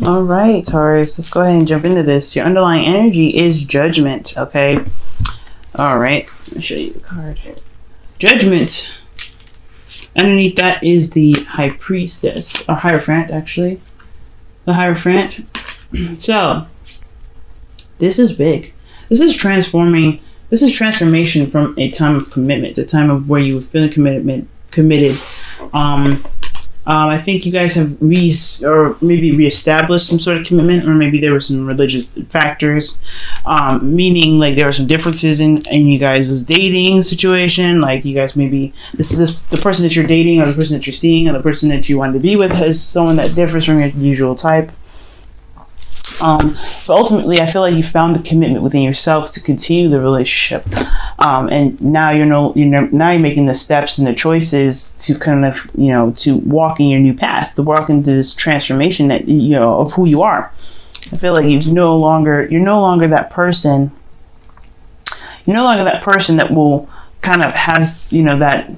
All right, Taurus, let's go ahead and jump into this. Your underlying energy is judgment, okay? All right, let me show you the card here. Judgment. Underneath that is the High Priestess, or Hierophant, actually. The Hierophant. So, this is big. This is transforming. This is transformation from a time of commitment, a time of where you were feeling committed. I think you guys have maybe reestablished some sort of commitment, or maybe there were some religious factors, meaning like there were some differences in you guys' dating situation. Like you guys maybe the person that you're dating, or the person that you're seeing, or the person that you wanted to be with has someone that differs from your usual type. But ultimately, I feel like you found the commitment within yourself to continue the relationship, and now now you're making the steps and the choices to kind of to walk in your new path, to walk into this transformation that of who you are. I feel like you're no longer that person. You're no longer that person that will kind of has that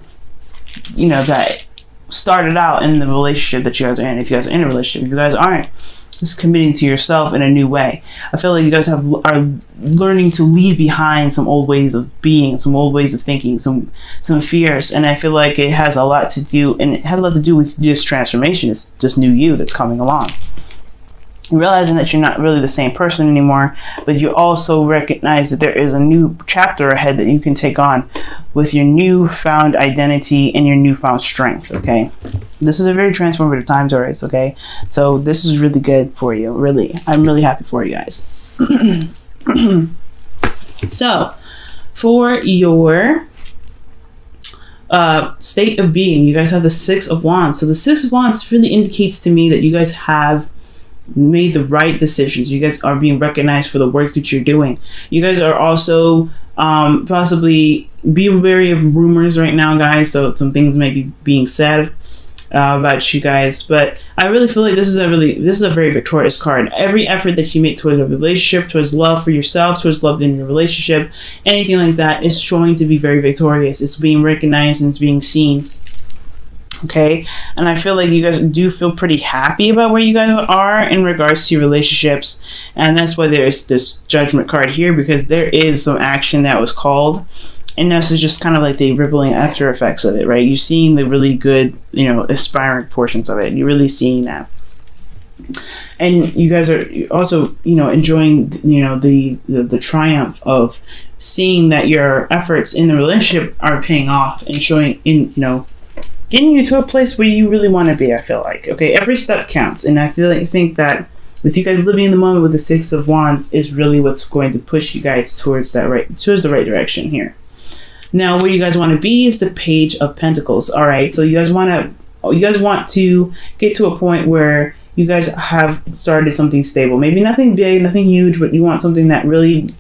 started out in the relationship that you guys are in. If you guys are in a relationship, if you guys aren't, just committing to yourself in a new way. I feel like you guys are learning to leave behind some old ways of being, some old ways of thinking, some fears, and I feel like it has a lot to do, and it has a lot to do with this transformation. It's just new you that's coming along. Realizing that you're not really the same person anymore, but you also recognize that there is a new chapter ahead that you can take on with your newfound identity and your newfound strength, okay? This is a very transformative time, Taurus, okay? So this is really good for you, really. I'm really happy for you guys. So, for your state of being, you guys have the Six of Wands. So the Six of Wands really indicates to me that you guys have made the right decisions. You guys are being recognized for the work that you're doing. You guys are also possibly be wary of rumors right now, guys. So some things may be being said about you guys, but I really feel like this is a very victorious card. Every effort that you make towards a relationship, towards love for yourself, towards love in your relationship, anything like that, is showing to be very victorious. It's being recognized and it's being seen. Okay, and I feel like you guys do feel pretty happy about where you guys are in regards to your relationships, and that's why there's this Judgment card here, because there is some action that was called, and this is just kind of like the rippling after effects of it, right? You're seeing the really good, aspiring portions of it. You're really seeing that, and you guys are also, enjoying, the triumph of seeing that your efforts in the relationship are paying off and showing getting you to a place where you really want to be. I feel like, okay, every step counts, and I think that with you guys living in the moment with the Six of Wands is really what's going to push you guys towards the right direction here. Now, where you guys want to be is the Page of Pentacles. All right, so you guys want to get to a point where you guys have started something stable. Maybe nothing big, nothing huge, but you want something that really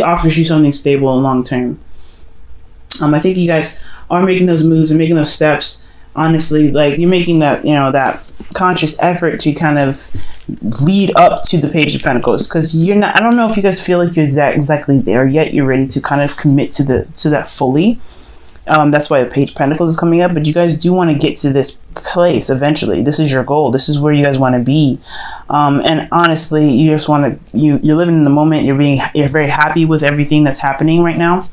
offers you something stable and long term. I think you guys are making those moves and making those steps. Honestly, like you're making that, that conscious effort to kind of lead up to the Page of Pentacles, because you're not. I don't know if you guys feel like you're exactly there yet. You're ready to kind of commit to that fully. That's why the Page of Pentacles is coming up. But you guys do want to get to this place eventually. This is your goal. This is where you guys want to be. And honestly, you just want to. You're living in the moment. You're very happy with everything that's happening right now.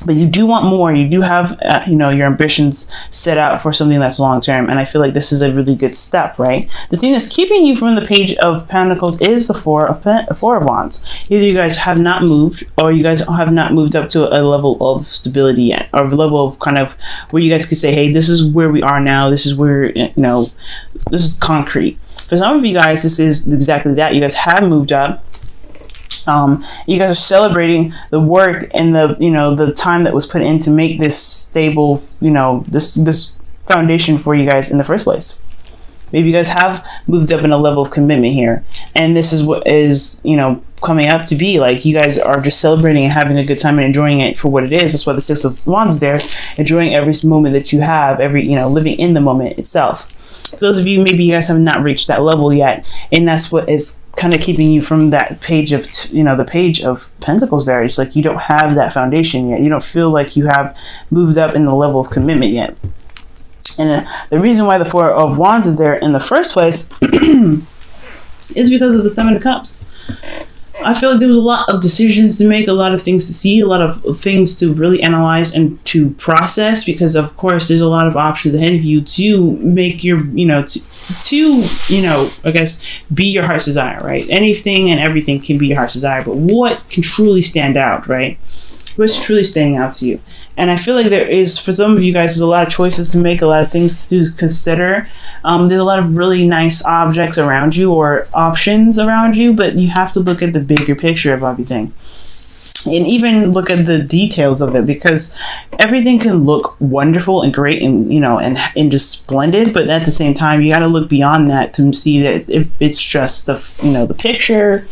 But you do want more. You do have, your ambitions set out for something that's long term, and I feel like this is a really good step, right? The thing that's keeping you from the Page of Pentacles is the Four of Wands. Either you guys have not moved, or you guys have not moved up to a level of stability yet, or a level of kind of where you guys could say, "Hey, this is where we are now. This is where this is concrete." For some of you guys, this is exactly that. You guys have moved up. You guys are celebrating the work and the time that was put in to make this stable, this foundation for you guys in the first place. Maybe you guys have moved up in a level of commitment here, and this is what is coming up to be. Like you guys are just celebrating and having a good time and enjoying it for what it is. That's why the Six of Wands is there, enjoying every moment that you have, living in the moment itself. For those of you, maybe you guys have not reached that level yet, and that's what is kind of keeping you from that page of, the Page of Pentacles there. It's like you don't have that foundation yet. You don't feel like you have moved up in the level of commitment yet. And the reason why the Four of Wands is there in the first place is because of the Seven of Cups. I feel like there was a lot of decisions to make, a lot of things to see, a lot of things to really analyze and to process, because of course there's a lot of options ahead of you to make your, I guess, be your heart's desire, right? Anything and everything can be your heart's desire, but what can truly stand out, right? What's truly standing out to you? And I feel like there is, for some of you guys, there's a lot of choices to make, a lot of things to consider. There's a lot of really nice objects around you or options around you, but you have to look at the bigger picture of everything. And even look at the details of it, because everything can look wonderful and great and, and just splendid. But at the same time, you got to look beyond that to see that if it's just the picture,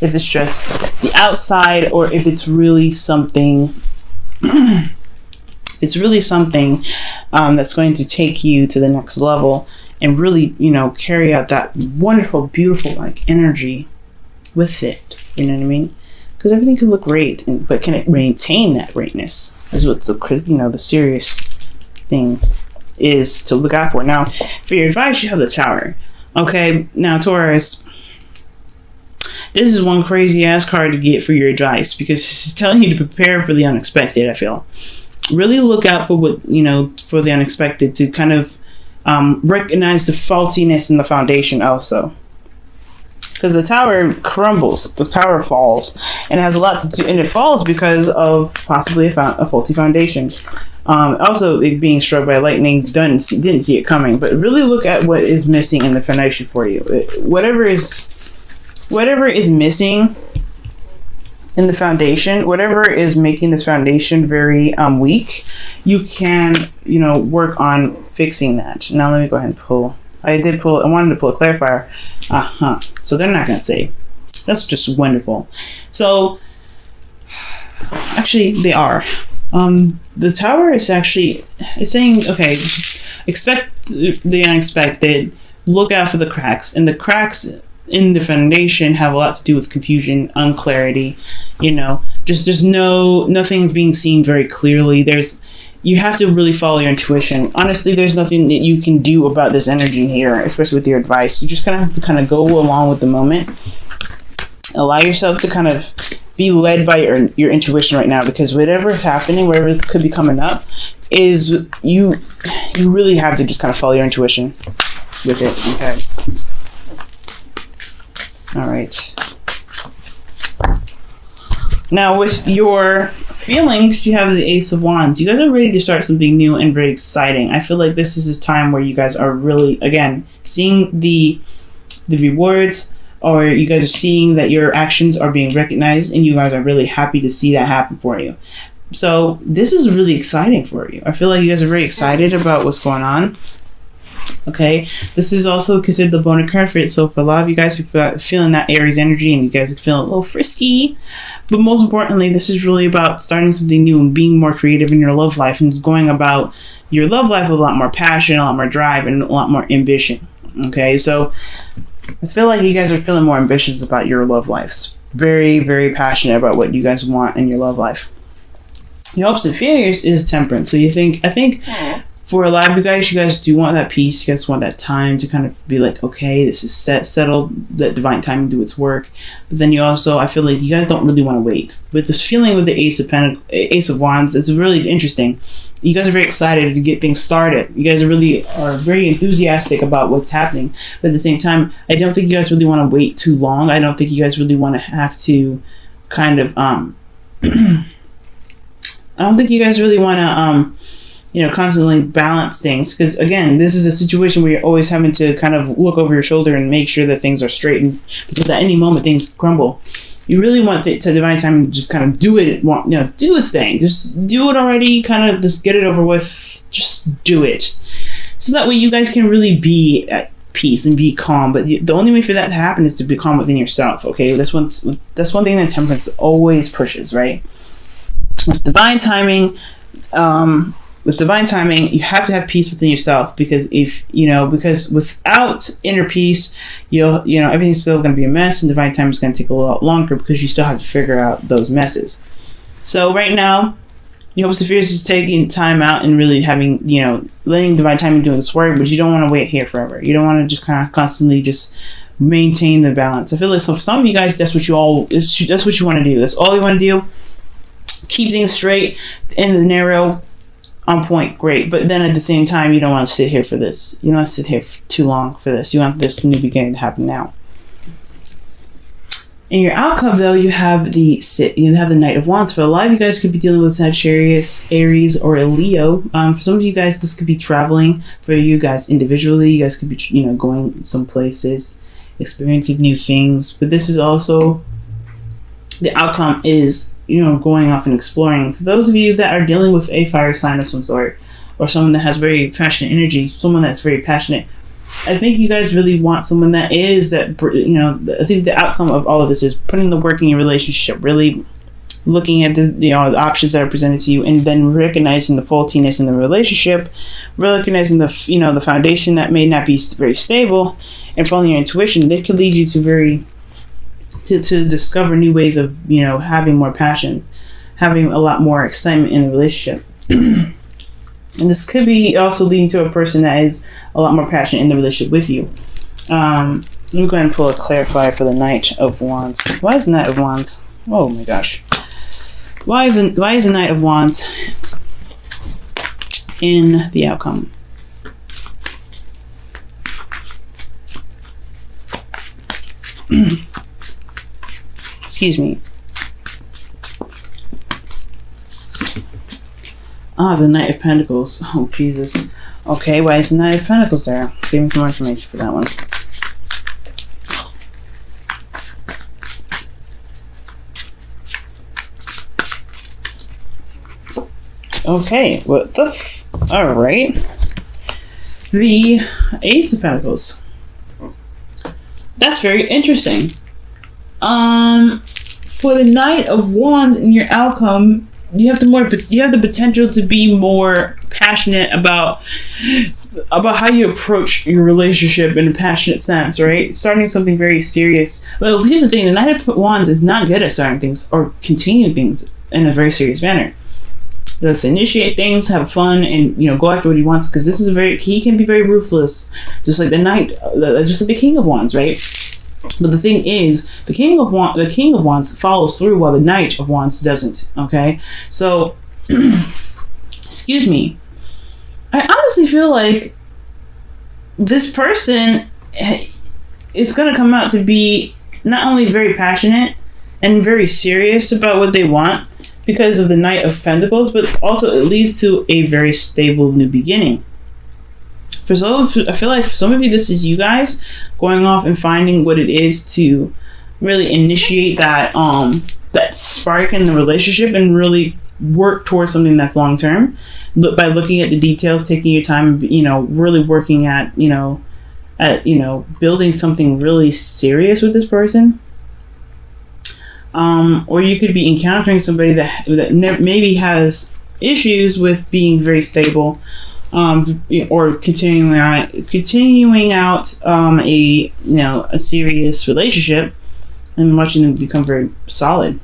if it's just the outside, or if it's really something... it's really something that's going to take you to the next level and really, carry out that wonderful, beautiful, energy with it. You know what I mean? Because everything can look great, but can it maintain that greatness? Is what the serious thing is to look out for. Now, for your advice, you have the Tower. Okay, now Taurus, this is one crazy ass card to get for your advice, because it's telling you to prepare for the unexpected. I feel really look out for for the unexpected, to kind of recognize the faultiness in the foundation also, because the Tower crumbles, the Tower falls, and it has a lot to do, and it falls because of possibly a faulty foundation. Also, it being struck by lightning, didn't see it coming. But really look at what is missing in the foundation for you. Whatever is missing in the foundation, whatever is making this foundation very weak, you can work on fixing that. Now let me go ahead and pull. I wanted to pull a clarifier. So they're not gonna say. That's just wonderful. So actually they are. The Tower is actually, it's saying, okay, expect the unexpected, look out for the cracks, and the cracks in the foundation have a lot to do with confusion, unclarity, just nothing being seen very clearly. You have to really follow your intuition. Honestly, there's nothing that you can do about this energy here, especially with your advice. You just kind of have to kind of go along with the moment. Allow yourself to kind of be led by your intuition right now, because whatever is happening, whatever could be coming up, is you really have to just kind of follow your intuition with it. Okay. All right. Now, with your feelings, you have the Ace of Wands. You guys are ready to start something new and very exciting. I feel like this is a time where you guys are really, again, seeing the rewards, or you guys are seeing that your actions are being recognized, and you guys are really happy to see that happen for you. So this is really exciting for you. I feel like you guys are very excited about what's going on. Okay, this is also considered the bonus card for it. So for a lot of you guys, you're feeling that Aries energy, and you guys are feeling a little frisky. But most importantly, this is really about starting something new and being more creative in your love life, and going about your love life with a lot more passion, a lot more drive, and a lot more ambition. Okay, so I feel like you guys are feeling more ambitious about your love lives. Very, very passionate about what you guys want in your love life. Your hopes and fears is temperance. So I think for a lot of you guys do want that peace. You guys want that time to kind of be like, okay, this is settled, let divine timing do its work. But then you also, I feel like you guys don't really want to wait. With this feeling with the Ace of Wands, it's really interesting. You guys are very excited to get things started. You guys are very enthusiastic about what's happening. But at the same time, I don't think you guys really want to wait too long. I don't think you guys really want to have to kind of, I don't think you guys really want to, constantly balance things, because again, this is a situation where you're always having to kind of look over your shoulder and make sure that things are straightened, because at any moment things crumble. You really want to divine time to just kind of do it, do its thing. Just do it already, kind of just get it over with. Just do it, so that way you guys can really be at peace and be calm. But the only way for that to happen is to be calm within yourself. Okay, that's one thing that temperance always pushes, right? With divine timing, you have to have peace within yourself, because because without inner peace, everything's still going to be a mess, and divine timing is going to take a lot longer, because you still have to figure out those messes. So right now, your hopes and fears is taking time out and really having, letting divine timing do its work, but you don't want to wait here forever. You don't want to just kind of constantly just maintain the balance. I feel like, so for some of you guys, that's what you want to do. That's all you want to do. Keep things straight in the narrow, on point, great. But then at the same time, you don't want to sit here for this. You don't want to sit here for too long for this. You want this new beginning to happen now. In your outcome, though, you have the Knight of Wands. For a lot of you guys, could be dealing with Sagittarius, Aries, or a Leo. For some of you guys, this could be traveling. For you guys individually, you guys could be, going some places, experiencing new things. But this is also, the outcome is, going off and exploring. For those of you that are dealing with a fire sign of some sort, or someone that has very passionate energy, someone that's very passionate, I think you guys really want someone that is that, I think the outcome of all of this is putting the work in your relationship, really looking at the options that are presented to you, and then recognizing the faultiness in the relationship, recognizing the foundation that may not be very stable, and following your intuition. That could lead you to discover new ways of, having more passion, having a lot more excitement in the relationship. And this could be also leading to a person that is a lot more passionate in the relationship with you. Let me go ahead and pull a clarifier for the Knight of Wands. Why is the Knight of Wands? Oh my gosh. Why is the Knight of Wands in the outcome? Excuse me. The Knight of Pentacles. Oh, Jesus. Okay, why is the Knight of Pentacles there? Give me some more information for that one. Okay, what the alright. The Ace of Pentacles. That's very interesting. For the Knight of Wands in your outcome, you have the potential to be more passionate about how you approach your relationship in a passionate sense, right? Starting something very serious. Well, here's the thing: the Knight of Wands is not good at starting things or continuing things in a very serious manner. Let's initiate things, have fun, and go after what he wants, because he can be very ruthless, just like just like the King of Wands, right? But the thing is, the King of Wands follows through while the Knight of Wands doesn't. Okay, so excuse me. I honestly feel like this person is going to come out to be not only very passionate and very serious about what they want because of the Knight of Pentacles, but also it leads to a very stable new beginning. I feel like for some of you, this is you guys going off and finding what it is to really initiate that spark in the relationship and really work towards something that's long term. By looking at the details, taking your time, really working at building something really serious with this person. Or you could be encountering somebody that maybe has issues with being very stable. Or continuing out a serious relationship and watching them become very solid.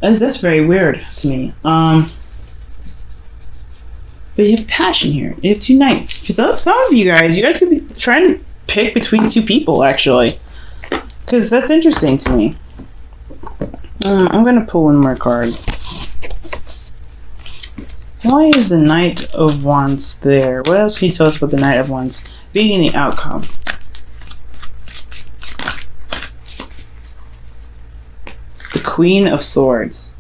That's very weird to me. But you have passion here. You have two knights. For some of you guys could be trying to pick between two people, actually, because that's interesting to me. I'm gonna pull one more card. Why is the Knight of Wands there? What else can you tell us about the Knight of Wands being in the outcome? The Queen of Swords.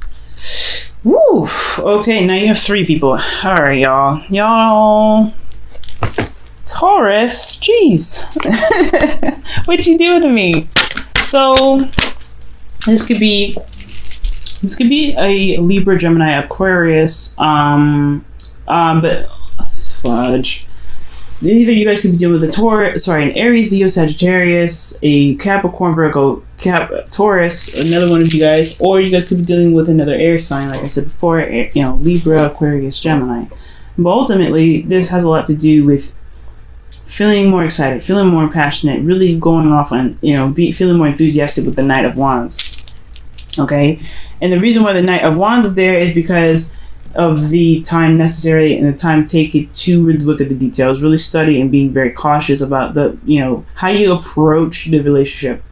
Woo! Okay, now you have three people. Alright, y'all. Y'all. Taurus. Jeez. What you doing to me? So, this could be a Libra, Gemini, Aquarius, but fudge. Either you guys could be dealing with an Aries, Leo, Sagittarius, a Capricorn, Virgo, Taurus, another one of you guys, or you guys could be dealing with another air sign, like I said before, Libra, Aquarius, Gemini. But ultimately, this has a lot to do with feeling more excited, feeling more passionate, really going off and feeling more enthusiastic with the Knight of Wands. Okay, and the reason why the Knight of Wands is there is because of the time necessary and the time taken to really look at the details, really study and being very cautious about the, how you approach the relationship.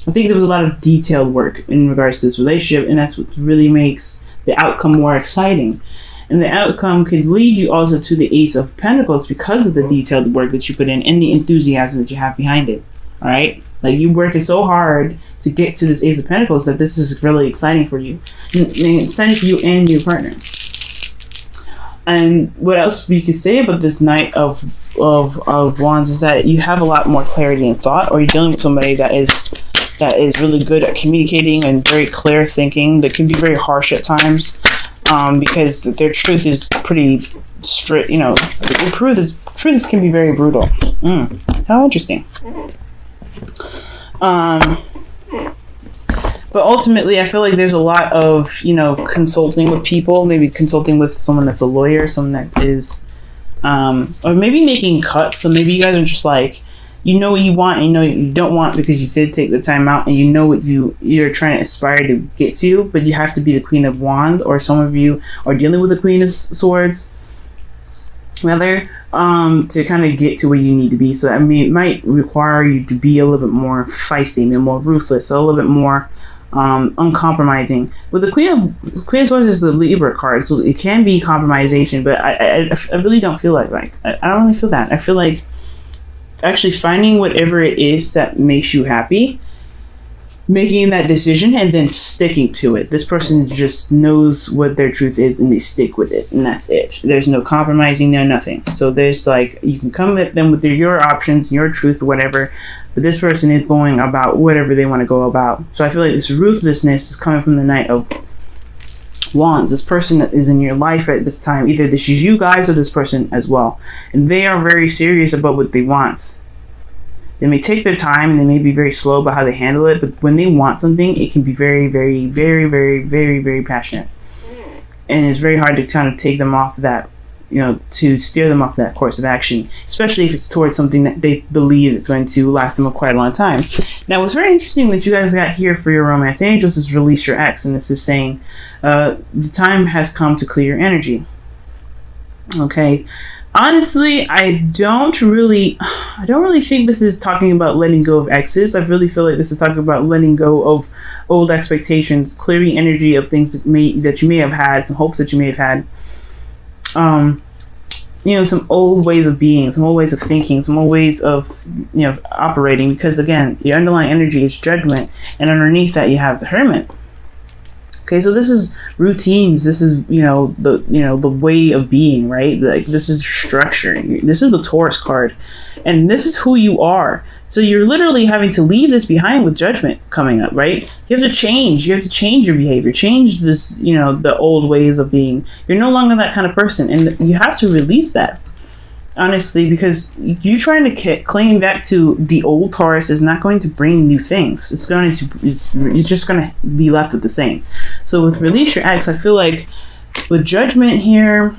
I think there was a lot of detailed work in regards to this relationship, and that's what really makes the outcome more exciting. And the outcome could lead you also to the Ace of Pentacles because of the detailed work that you put in and the enthusiasm that you have behind it. All right? Like, you're working so hard to get to this Ace of Pentacles that this is really exciting for you. And exciting for you and your partner. And what else we could say about this Knight of Wands is that you have a lot more clarity in thought, or you're dealing with somebody that is really good at communicating and very clear thinking. That can be very harsh at times. Because their truth is pretty strict, the truth can be very brutal. How interesting. But ultimately, I feel like there's a lot of, consulting with people, maybe consulting with someone that's a lawyer, someone that is, or maybe making cuts. So maybe you guys are just like, you know what you want and you know what you don't want because you did take the time out, and you know what you're trying to aspire to get to, but you have to be the Queen of Wands, or some of you are dealing with the Queen of Swords, rather, to kind of get to where you need to be. So, it might require you to be a little bit more feisty, a little more ruthless, a little bit more uncompromising. With the Queen of Swords is the Libra card, so it can be compromisation, but I really don't feel like I don't really feel that. I feel like actually finding whatever it is that makes you happy, making that decision, and then sticking to it. This person just knows what their truth is and they stick with it, and that's it. There's no compromising, no nothing. So there's you can come at them with your options, your truth, whatever, but this person is going about whatever they want to go about. So I feel like this ruthlessness is coming from the Knight of Wands. This person that is in your life at this time, either this is you guys or this person as well, and they are very serious about what they want. They may take their time and they may be very slow about how they handle it, but when they want something, it can be very, very, very, very, very, very passionate, and it's very hard to kind of take them off that, to steer them off that course of action, especially if it's towards something that they believe it's going to last them a quite a long time. Now, what's very interesting that you guys got here for your romance angels is release your ex, and this is saying the time has come to clear your energy. Okay, honestly, I don't really think this is talking about letting go of exes. I really feel like this is talking about letting go of old expectations, clearing energy of things that you may have had, some hopes that you may have had. Some old ways of being, some old ways of thinking, some old ways of, operating, because again, the underlying energy is Judgment, and underneath that you have the Hermit. Okay, so this is routines. This is, the way of being, right? Like, this is structure. This is the Taurus card, and this is who you are. So you're literally having to leave this behind with Judgment coming up, right? You have to change. You have to change your behavior. Change this, the old ways of being. You're no longer that kind of person, and you have to release that, honestly, because you trying to cling back to the old Taurus is not going to bring new things. You're just going to be left with the same. So with release your ex, I feel like with Judgment here,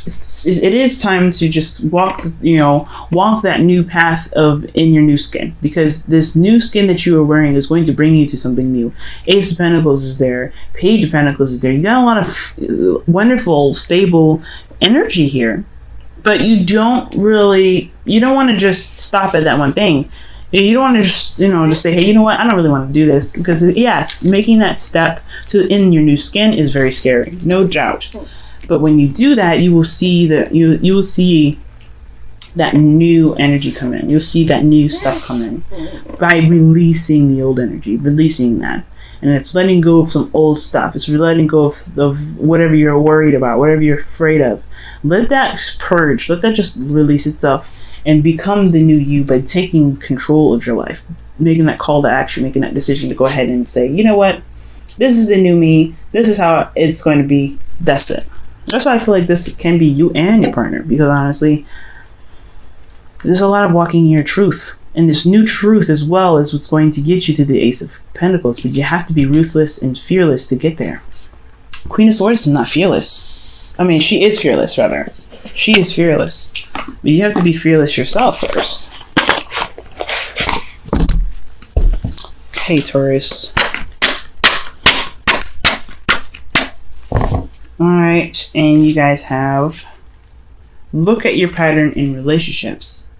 it is time to just walk that new path in your new skin, because this new skin that you are wearing is going to bring you to something new. Ace of Pentacles is there, Page of Pentacles is there. You got a lot of wonderful, stable energy here, but you don't want to just stop at that one thing. You don't want to just say, hey, you know what, I don't really want to do this, because yes, making that step in your new skin is very scary, no doubt. But when you do that, you will see that you will see that new energy come in. You'll see that new stuff come in by releasing the old energy, releasing that. And it's letting go of some old stuff. It's letting go of whatever you're worried about, whatever you're afraid of. Let that purge. Let that just release itself and become the new you by taking control of your life, making that call to action, making that decision to go ahead and say, you know what, this is the new me. This is how it's going to be. That's it. That's why I feel like this can be you and your partner, because honestly, there's a lot of walking in your truth, and this new truth as well is what's going to get you to the Ace of Pentacles, but you have to be ruthless and fearless to get there. Queen of Swords is not fearless. I mean, she is fearless, rather. She is fearless, but you have to be fearless yourself first. Okay, Taurus. All right, and you guys have look at your pattern in relationships.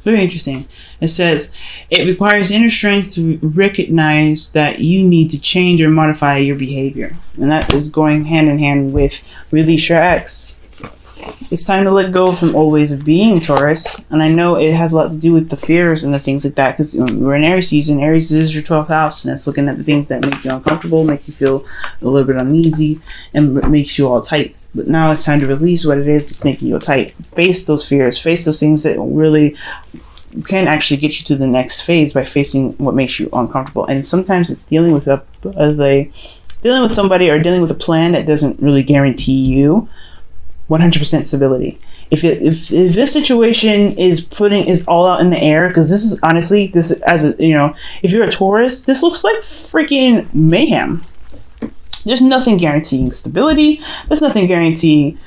Very interesting. It says it requires inner strength to recognize that you need to change or modify your behavior, and that is going hand in hand with release your ex. It's time to let go of some old ways of being, Taurus. And I know it has a lot to do with the fears and the things like that, because we're in Aries season. Aries is your 12th house, and it's looking at the things that make you uncomfortable, make you feel a little bit uneasy, and makes you all tight. But now it's time to release what it is that's making you tight. Face those fears. Face those things that really can actually get you to the next phase by facing what makes you uncomfortable. And sometimes it's dealing with somebody or dealing with a plan that doesn't really guarantee you 100% stability. If this situation is all out in the air, because this is honestly, if you're a Taurus, this looks like freaking mayhem. There's nothing guaranteeing stability. There's nothing guaranteeing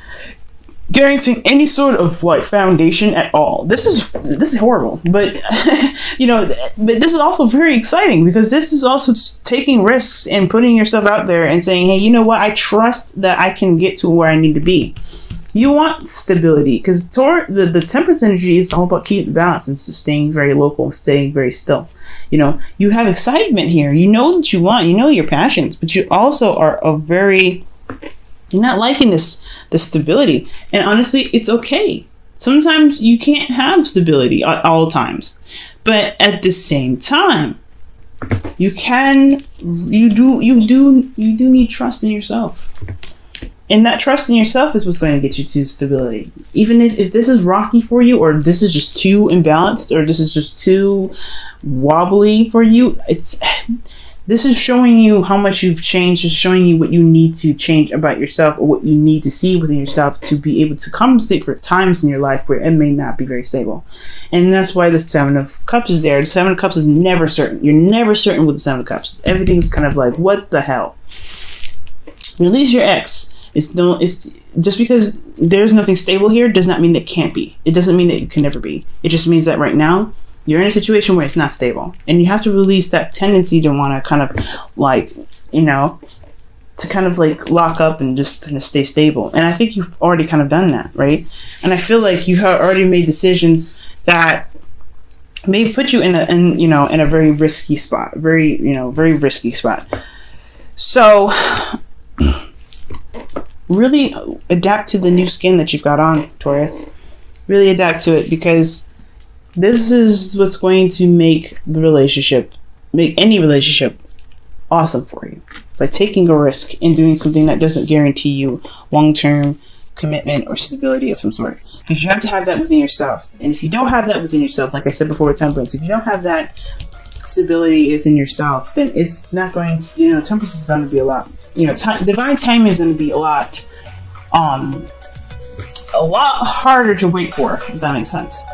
any sort of like foundation at all. This is horrible, but but this is also very exciting, because this is also taking risks and putting yourself out there and saying, hey, you know what, I trust that I can get to where I need to be. You want stability, because the Temperance energy is all about keeping the balance and staying very local, staying very still. You have excitement here. You know what you want. You know your passions, but you also are you're not liking the stability. And honestly, it's okay. Sometimes you can't have stability at all times, but at the same time, you do need trust in yourself. And that trust in yourself is what's going to get you to stability. Even if this is rocky for you, or this is just too imbalanced, or this is just too wobbly for you, this is showing you how much you've changed. It's showing you what you need to change about yourself, or what you need to see within yourself to be able to compensate for times in your life where it may not be very stable. And that's why the Seven of Cups is there. The Seven of Cups is never certain. You're never certain with the Seven of Cups. Everything's kind of like, what the hell? Release your ex. It's just because there's nothing stable here does not mean that it can't be. It doesn't mean that it can never be. It just means that right now you're in a situation where it's not stable, and you have to release that tendency to want to kind of like, to kind of like lock up and just kind of stay stable. And I think you've already kind of done that, right? And I feel like you have already made decisions that may put you in a very risky spot, very risky spot. So really adapt to the new skin that you've got on, Taurus. Really adapt to it, because this is what's going to make any relationship awesome for you. By taking a risk and doing something that doesn't guarantee you long-term commitment or stability of some sort. Because you have to have that within yourself. And if you don't have that within yourself, like I said before with Temperance, if you don't have that stability within yourself, then it's not going to, Temperance is going to be a lot, divine timing is going to be a lot harder to wait for, if that makes sense.